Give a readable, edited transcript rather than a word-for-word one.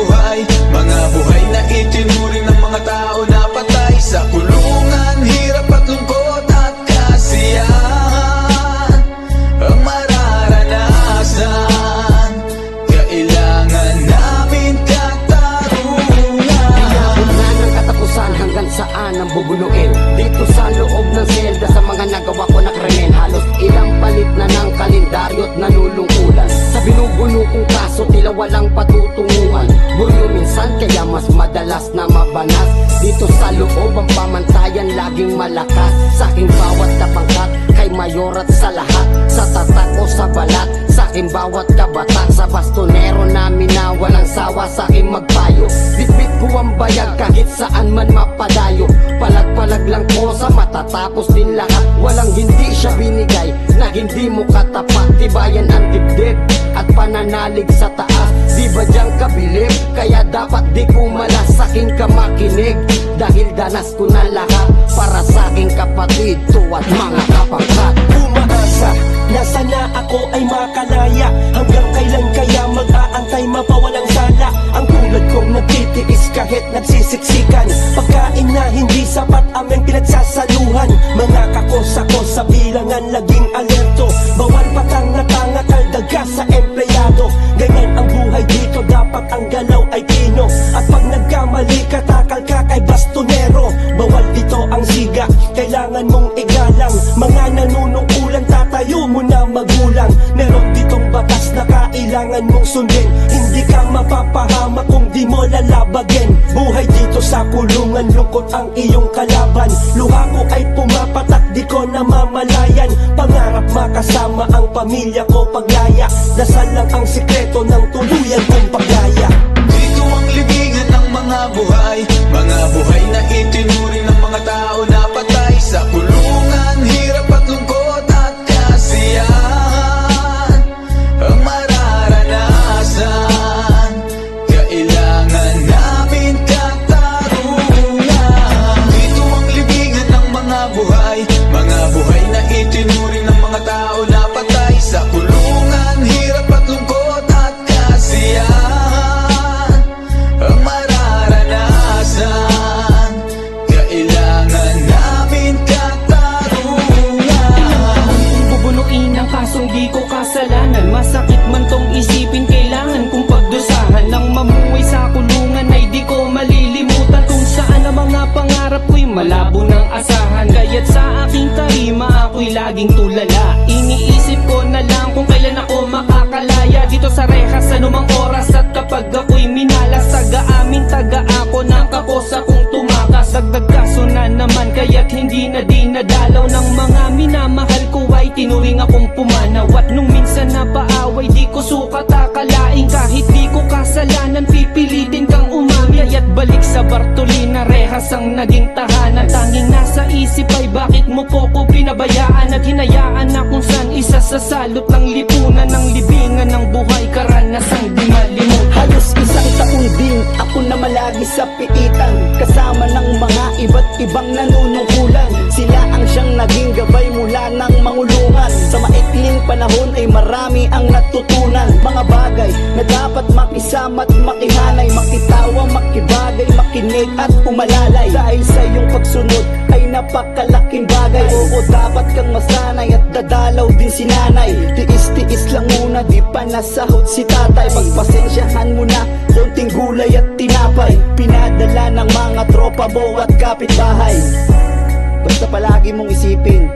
buhay, mga buhay na itinuri ng mga tao na patay sa kulungan. Hirap at lungkot at kasiyahan ang mararanasan. Kailangan namin katarungan. Wala ng katapusan hanggang saan ang bubuluin. Dito sa loob ng selda, sa mga nagawa ko na krimen, halos ilang palit na ng kalendaryo at nanulungkulan. Sa binubuno kong kaso, tila walang patutunguhan. Buryo minsan, kaya mas madalas na mabanas. Dito sa loob ang pamantayan laging malakas. Sa aking bawat napangkat, kay mayor at sa lahat. Sa tatak o sa balat, sa aking bawat kabatak. Sa bastonero namin na walang sawa sa aking magpayo. Bitbit ko ang bayag kahit saan man mapadayo. Palag-palag lang ko sa matatapos din lahat. Walang hindi siya binigay na hindi mo katapat. Tibayan ang dibdib at pananalig sa taas. Di ba diyang kabilib? Kaya dapat di kumalas sa aking kamakinig. Dahil danas ko na lahat para sa aking kapatid to at mga kapangkat. Umaasa na sana ako ay makalaya. Hanggang kailan kaya mag-aantay mapawalang sala? Ang tulad kong nagtitiis kahit nagsisiksikan. Pagkain na hindi sapat aming pinagsasaluhan. Mga kakos-sakos sa bilangan laging alerto. Bawal patanga-tanga kaldaga sa empleyado. Ganyan ang buhay dito, dapat ang galaw ay pino. At pag nagkamali ka, takal ka kay bastonero. Bawal dito ang siga, kailangan mong igalang. Mga nanunungkulan, tatayo mo na magulang. Meron ditong batas na kailangan mong sundin. Hindi ka mapapahama kung di mo lalabagin. Buhay dito sa kulungan, lungkot ang iyong kalaban. Luha ko ay pumapatak, di ko namamalayan. Pangarap makasama ang pamilya ko paglaya. Dasal lang ang sikreto ng tuluyan kong paglaya. Dito ang libingan ng mga buhay, mga buhay na itinuri ng mga tao na patay sa kulungan. Hirap at lungkot at kasiyahan ang mararanasan. Kailangan namin katarungan. Dito ang libingan ng mga buhay, mga buhay na itinuri ng mga tao na patay sa kulungan. Hirap at lungkot at kasiyahan ang mararanasan. Kailangan namin katarungan. Bubunuin ang kasong di ko kasalanan. Masakit man tong isipin, kailangan kong pagdusahan. Nang mamuhay sa kulungan ay di ko malilimutan. Kung saan ang mga pangarap ko'y malabo ng asahan. Kaya't sa aking tarima ako'y laging tulala. Iniisip ko na lang kung kailan ako makakalaya. Dito sa rehas anumang oras at kapag ako'y minalas. Taga-amin, taga-ako ng kapos akong tumakas. Dagdag kaso na naman kaya't hindi na dinadalaw ng mga minamahal ko ay tinuring akong pumanaw. At nung minsan na paaway di ko sukat akalain. Kahit di ko kasalanan pipilitin kang umami. At balik sa Bartolina, rehas ang naging tahanan. Tanging nasa isip ay bakit mo po ko pinabayaan. At hinayaan na kung saan isa sa salot ng lipunan. Ng libingan ng buhay, karanasang di malimutan. Halos isang taon din ako na malagi sa piitan. Kasama ng mga iba't ibang nanunungkulan. Sila ang siyang naging gabay mula ng mangulungan. Sa maikling panahon ay marami ang natutunan. Mga bagay na dapat makisama at makihanay. Makitawa, makibagay, makinig at umalalay. Dahil sa iyong pagsunod ay napakalaking bagay. Oo, dapat kang masanay at dadalaw din si nanay. Tiis-tiis lang muna, di pa nasahod si tatay. Pagpasensyahan mo na, konting gulay at tinapay. Pinadala ng mga tropa mo at kapitbahay. Basta palagi mong isipin,